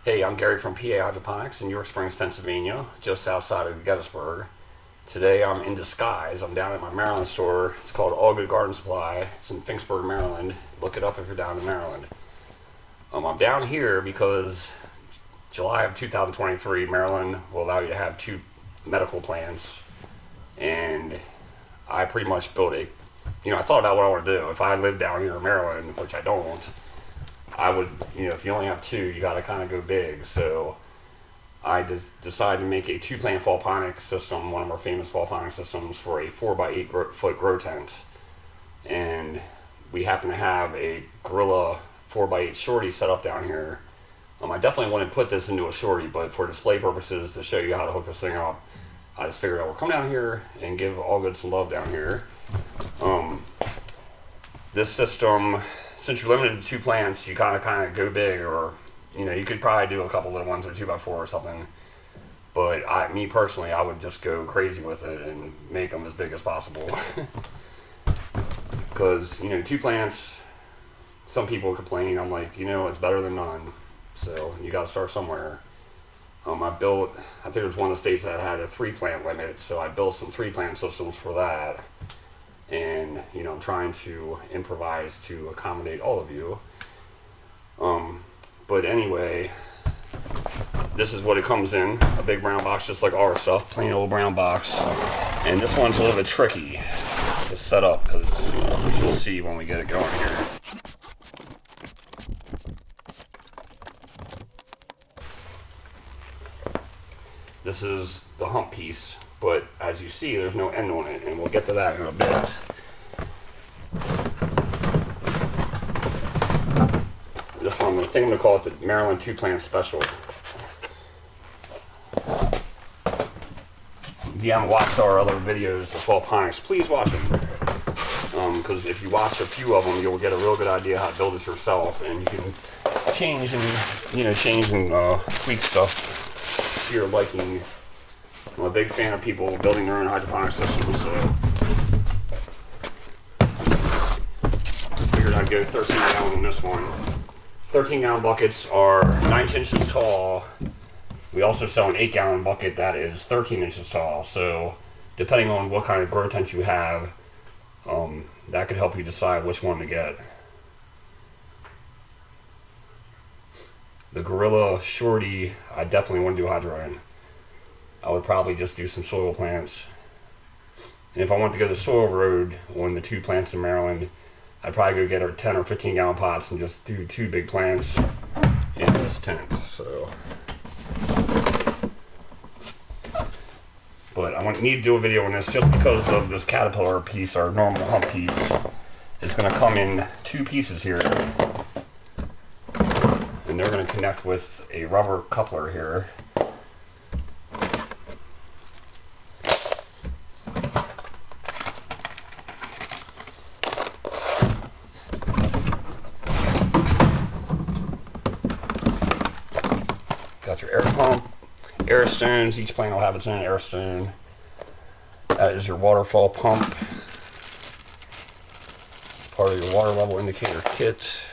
Hey, I'm Gary from PA Hydroponics in York Springs, Pennsylvania, just outside of Gettysburg. Today I'm in disguise. I'm down at my Maryland store. It's called All Good Garden Supply. It's in Finksburg, Maryland. Look it up if you're down in Maryland. I'm down here because July of 2023, Maryland will allow you to have 2 medical plans. And I pretty much built I thought about what I want to do. If I lived down here in Maryland, which I don't, I would, if you only have 2, you got to kind of go big. So I decided to make a 2-plant Fallponic system, one of our famous Fallponic systems, for a 4x8 foot grow tent. And we happen to have a Gorilla 4x8 shorty set up down here. I definitely want to put this into a shorty, but for display purposes, to show you how to hook this thing up, I just figured I would come down here and give All Good some love down here. This system, since you're limited to 2 plants, you kind of go big, or you could probably do a couple little ones or 2x4 or something. But me personally, I would just go crazy with it and make them as big as possible. Because 2 plants, some people complain. I'm like, it's better than none. So you got to start somewhere. I think it was one of the states that had a 3-plant limit, so I built some 3-plant systems for that. And I'm trying to improvise to accommodate all of you. But anyway, this is what it comes in, a big brown box, just like our stuff, plain old brown box. And this one's a little bit tricky to set up, because you'll see when we get it going here. This is the hump piece, but as you see, there's no end on it, and we'll get to that in a bit. This one, I think I'm going to call it the Maryland 2-Plant Special. If you haven't watched our other videos of Fallponics, please watch them. Because if you watch a few of them, you'll get a real good idea how to build this yourself, and you can change and tweak stuff to your liking. I'm a big fan of people building their own hydroponic systems, so I figured I'd go 13 gallon on this one. 13 gallon buckets are 9 inches tall. We also sell an 8-gallon bucket that is 13 inches tall, so depending on what kind of grow tent you have, that could help you decide which one to get. The Gorilla Shorty, I definitely want to do hydro in. I would probably just do some soil plants. And if I want to go the soil road on the 2 plants in Maryland, I'd probably go get our 10 or 15 gallon pots and just do 2 big plants in this tent. So, but I need to do a video on this just because of this caterpillar piece, our normal hump piece. It's going to come in 2 pieces here. And they're going to connect with a rubber coupler here. Got your air pump, air stones. Each plant will have its own air stone. That is your waterfall pump. Part of your water level indicator kit.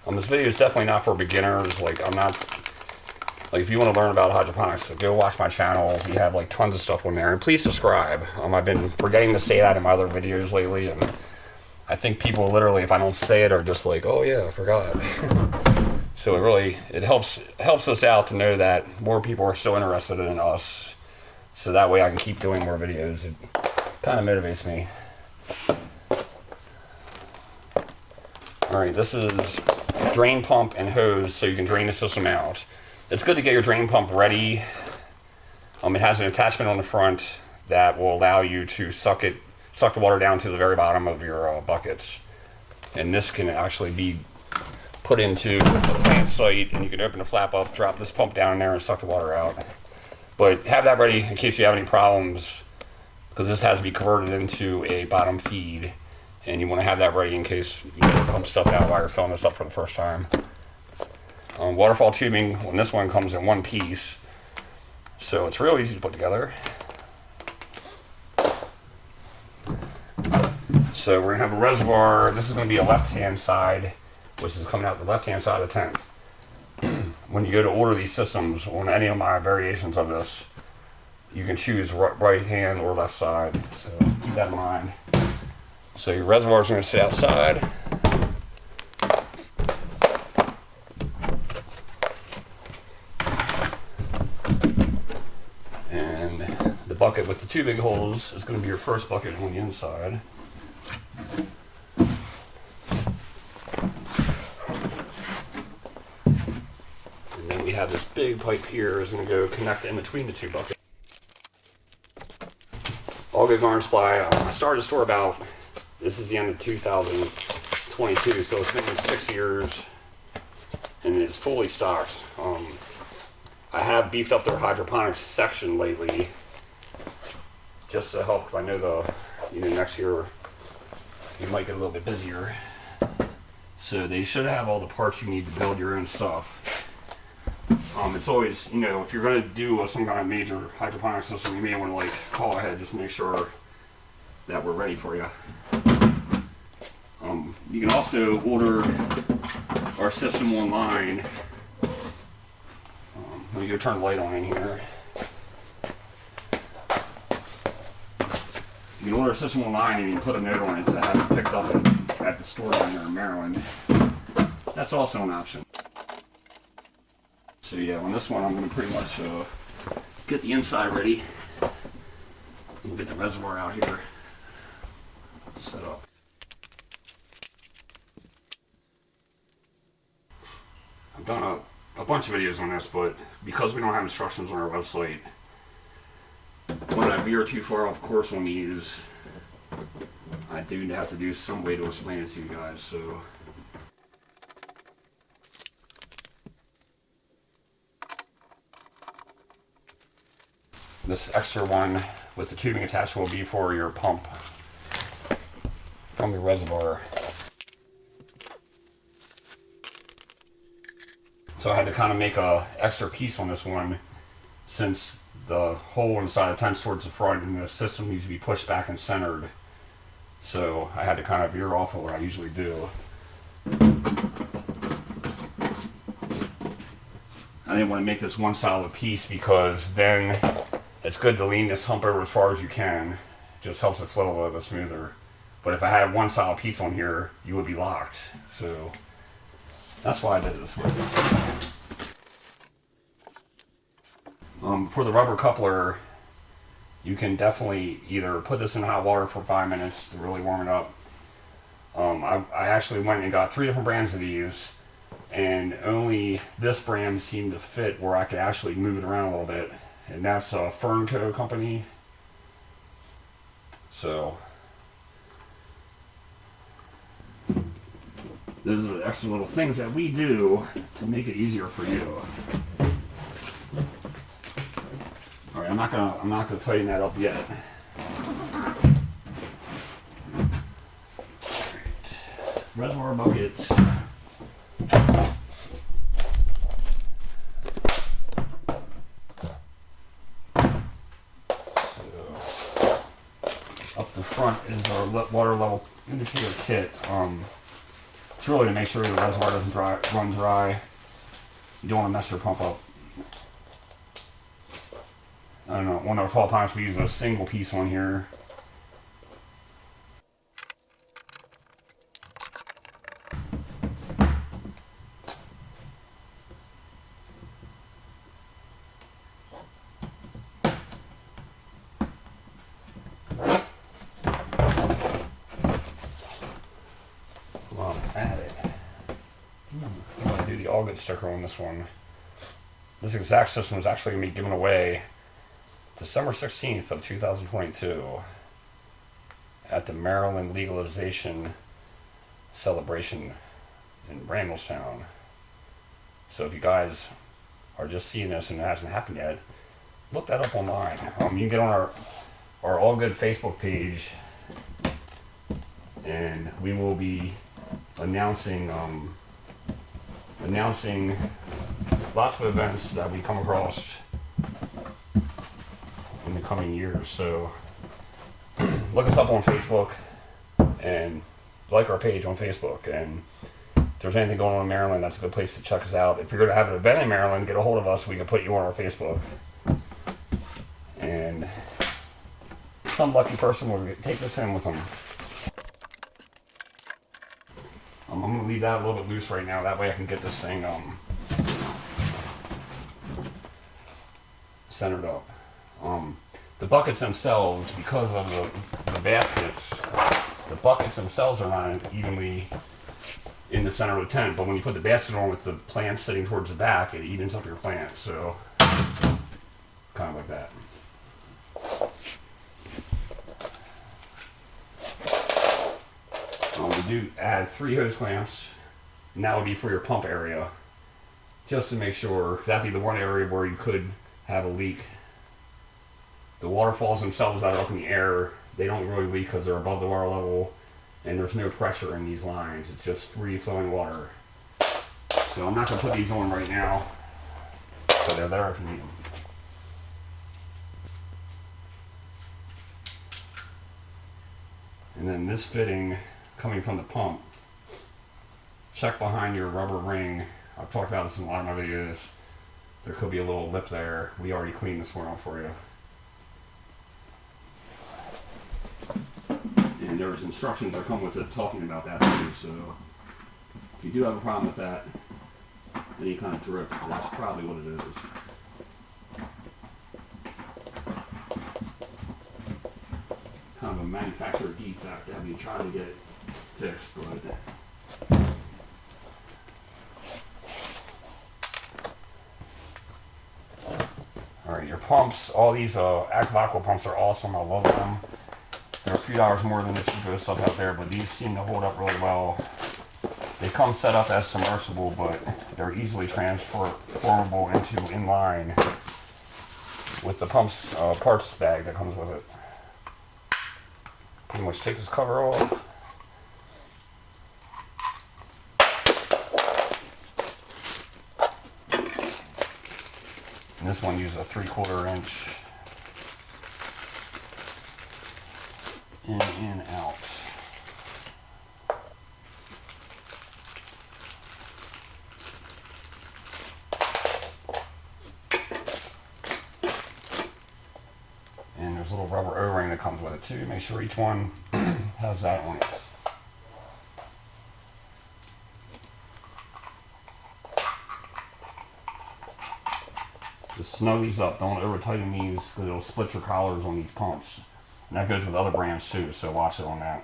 This video is definitely not for beginners. If you want to learn about hydroponics, go watch my channel. We have tons of stuff on there, and please subscribe. I've been forgetting to say that in my other videos lately, and I think people literally, if I don't say it, are just like, oh yeah, I forgot. So it helps us out to know that more people are still interested in us, so that way I can keep doing more videos. It kind of motivates me. Alright, this is drain pump and hose, so you can drain the system out. It's good to get your drain pump ready. It has an attachment on the front that will allow you to suck the water down to the very bottom of your buckets. And this can actually be put into a plant site, and you can open the flap up, drop this pump down there, and suck the water out. But have that ready in case you have any problems, because this has to be converted into a bottom feed. And you want to have that ready in case you pump stuff out while you're filling this up for the first time. Waterfall tubing on this one comes in 1 piece, so it's real easy to put together. So we're going to have a reservoir. This is going to be a left-hand side which is coming out the left-hand side of the tent. When you go to order these systems on any of my variations of this, you can choose right hand or left side, so keep that in mind. So your reservoir is going to sit outside. And the bucket with the 2 big holes is going to be your first bucket on the inside. And then we have this big pipe here is going to go connect in between the 2 buckets. All good garden supply. I started the store about, this is the end of 2022, so it's been 6 years and it's fully stocked. I have beefed up their hydroponics section lately just to help, because I know next year you might get a little bit busier. So they should have all the parts you need to build your own stuff. It's always, if you're going to do some kind of major hydroponic system, you may want to call ahead just to make sure that we're ready for you. You can also order our system online. Let me go turn the light on in here. You can order a system online and you can put a note on it to have it picked up at the store down there in Maryland. That's also an option. So yeah, on this one I'm going to pretty much get the inside ready. We'll get the reservoir out here set up. I've done a bunch of videos on this, but because we don't have instructions on our website, when I veer too far off course on these, I do have to do some way to explain it to you guys. So this extra one with the tubing attached will be for your pump from your reservoir. So I had to kind of make a extra piece on this one, since the hole inside the tent's towards the front and the system needs to be pushed back and centered. So I had to kind of veer off of what I usually do. I didn't want to make this one solid piece, because then it's good to lean this hump over as far as you can. It just helps it flow a little bit smoother. But if I had one solid piece on here, you would be locked. So that's why I did it this way. For the rubber coupler, you can definitely either put this in hot water for 5 minutes to really warm it up. I actually went and got 3 different brands of these, and only this brand seemed to fit where I could actually move it around a little bit, and that's a Fernco company. So those are the extra little things that we do to make it easier for you. All right, I'm not gonna tighten that up yet. Reservoir buckets. Up the front is our water level indicator kit. It's really to make sure the reservoir doesn't run dry. You don't want to mess your pump up. I don't know, one of our Fallponics we use a single piece on here. While I'm at it, I'm going to do the all good sticker on this one. This exact system is actually going to be given away December 16th of 2022 at the Maryland legalization celebration in Randallstown. So if you guys are just seeing this and it hasn't happened yet, look that up online. You can get on our All Good Facebook page, and we will be announcing lots of events that we come across in the coming years. So look us up on Facebook and like our page on Facebook, and If there's anything going on in Maryland, that's a good place to check us out. If you're going to have an event in Maryland, get a hold of us. We can put you on our Facebook. And some lucky person will take this in with them. I'm going to leave that a little bit loose right now. That way I can get this thing centered up. The buckets themselves, because of the baskets, the buckets themselves are not evenly in the center of the tent, but when you put the basket on with the plant sitting towards the back, it evens up your plant. So kind of like that. We do add 3 hose clamps, and that would be for your pump area, just to make sure, because that'd be the one area where you could have a leak. The waterfalls themselves that are up in the air, they don't really leak because they're above the water level, and there's no pressure in these lines. It's just free flowing water. So I'm not going to put these on right now, but they're there if you need them. And then this fitting coming from the pump, check behind your rubber ring. I've talked about this in a lot of my videos. There could be a little lip there. We already cleaned this one out for you. And there's instructions that come with it talking about that too. So if you do have a problem with that, any kind of drip, that's probably what it is. Kind of a manufacturer defect that we try to get fixed, but alright, your pumps, all these Active Aqua pumps are awesome. I love them. They're a few dollars more than the cheapest stuff out there, but these seem to hold up really well. They come set up as submersible, but they're easily transformable into inline with the pump's parts bag that comes with it. Pretty much take this cover off. And this one uses a 3/4 inch in and out. And there's a little rubber O-ring that comes with it too. Make sure each one has that on it. Just snug these up. Don't over tighten these because it'll split your collars on these pumps. And that goes with other brands too, so watch it on that.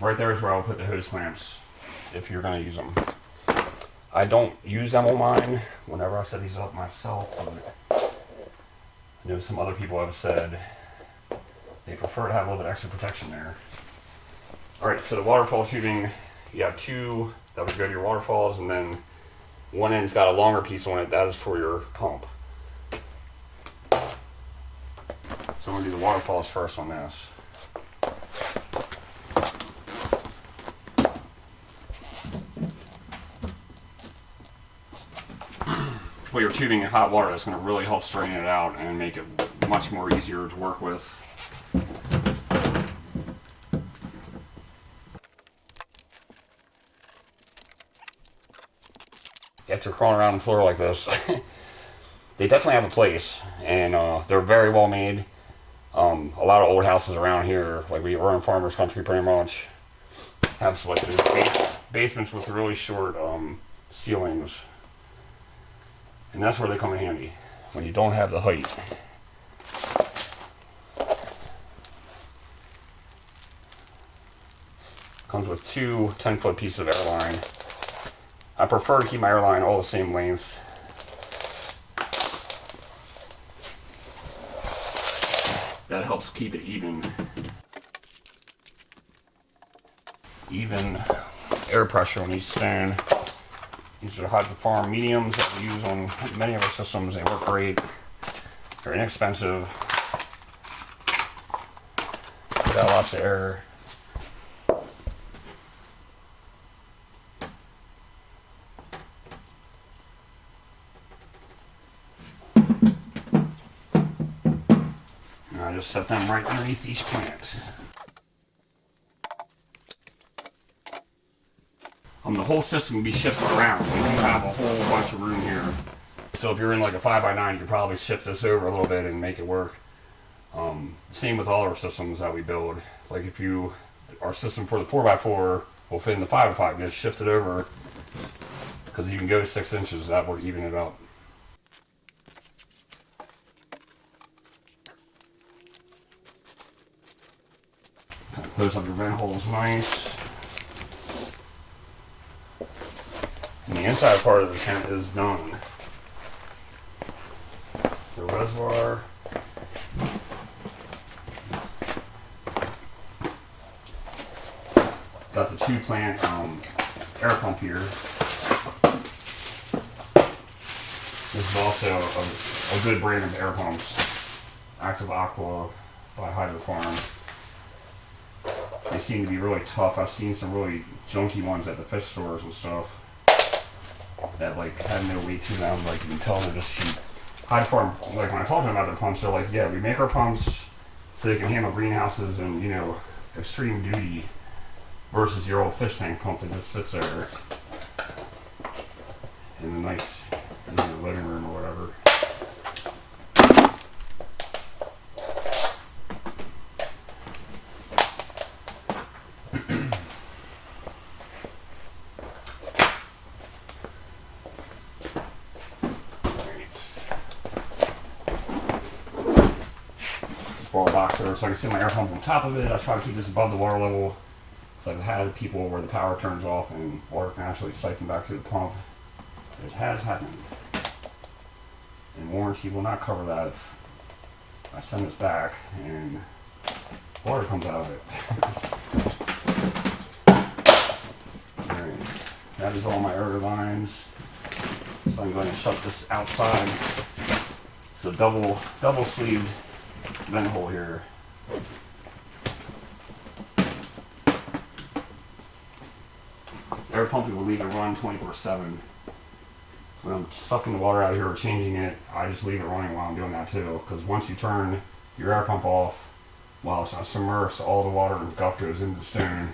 Right there is where I'll put the hose clamps if you're going to use them. I don't use them on mine whenever I set these up myself, but I know some other people have said they prefer to have a little bit extra protection there. Alright, so the waterfall tubing, you have 2 that would go to your waterfalls, and then one end's got a longer piece on it. That is for your pump. So I'm going to do the waterfalls first on this. Put your tubing in hot water. That's going to really help straighten it out and make it much more easier to work with. After crawling around the floor like this, they definitely have a place, and they're very well made. A lot of old houses around here, like we're in farmers country pretty much, have like basements with really short ceilings. And that's where they come in handy, when you don't have the height. Comes with 2 10-foot pieces of airline. I prefer to keep my airline all the same length. That helps keep it even. Even air pressure on each stand. These are high perform mediums that we use on many of our systems. They work great. They're inexpensive. Got lots of air. I just set them right underneath each plant. The whole system can be shifted around. We do have a whole bunch of room here. So if you're in like a 5x9, you can probably shift this over a little bit and make it work. Same with all our systems that we build. Like if our system for the 4x4 will fit in the 5x5, just shift it over because you can go 6 inches. That would even it up. Kind of close up your vent holes nice. And the inside part of the tent is done. The reservoir. Got the 2-plant air pump here. This is also a good brand of air pumps. Active Aqua by Hydro Farm. They seem to be really tough. I've seen some really junky ones at the fish stores and stuff that like have no weight to them. Like you can tell they're just cheap. Hydro Farm, like when I talk to them about their pumps, they're like, yeah, we make our pumps so they can handle greenhouses and, you know, extreme duty versus your old fish tank pump that just sits there in a nice, you know, living room or whatever. Ball box there so I can see my air pump on top of it. I try to keep this above the water level. So I've had people where the power turns off and water can actually siphon back through the pump. It has happened. And warranty will not cover that if I send this back and water comes out of it. Alright, that is all my air lines. So I'm going to shut this outside. It's a double sleeved vent hole here. Air pumping will leave it run 24/7. When I'm sucking the water out of here or changing it, I just leave it running while I'm doing that too. Because once you turn your air pump off while it's not submerged, all the water and guff goes into the stone.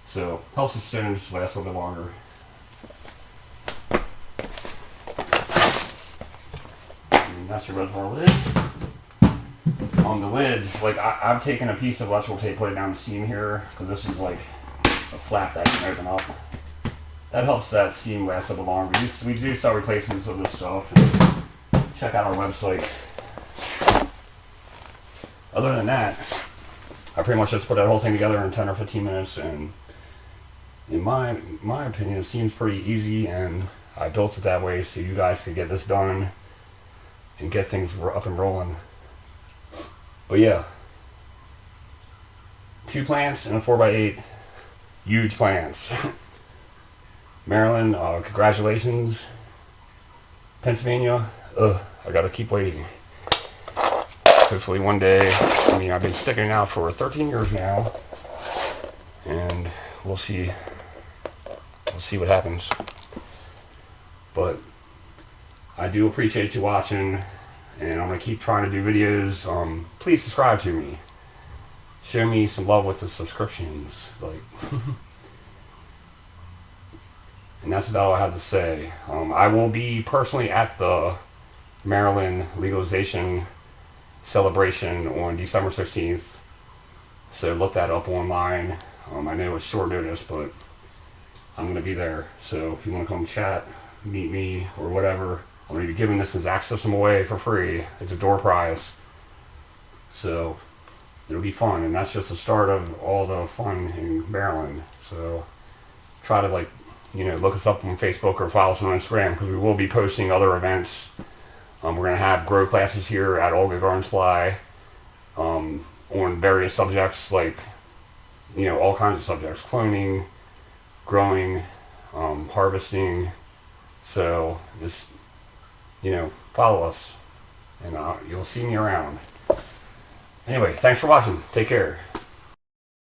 So helps the stone just last a little bit longer. And that's your reservoir lid. On the lids, like I've taken a piece of electrical tape, put it down the seam here, because this is like a flap that can open up. That helps that seam last a little longer. We do sell replacements of this stuff. And check out our website. Other than that, I pretty much just put that whole thing together in 10 or 15 minutes, and in my opinion, it seems pretty easy, and I built it that way so you guys could get this done and get things up and rolling. But yeah, 2 plants and a 4x8, huge plants. Maryland, congratulations. Pennsylvania, I gotta keep waiting. Hopefully one day, I mean, I've been sticking it out for 13 years now, and we'll see what happens. But I do appreciate you watching, and I'm gonna keep trying to do videos. Please subscribe to me. Show me some love with the subscriptions, like. And that's about all I have to say. I will be personally at the Maryland legalization celebration on December 16th. So look that up online. I know it's short notice, but I'm going to be there. So if you want to come chat, meet me, or whatever, I'm going to be giving this exact system away for free. It's a door prize. So it'll be fun. And that's just the start of all the fun in Maryland. So try to, like, you know, look us up on Facebook or follow us on Instagram, because we will be posting other events. We're going to have grow classes here at Olga Garden Supply on various subjects, like, you know, all kinds of subjects. Cloning, growing, harvesting. So just, you know, follow us and you'll see me around. Anyway, thanks for watching. Take care.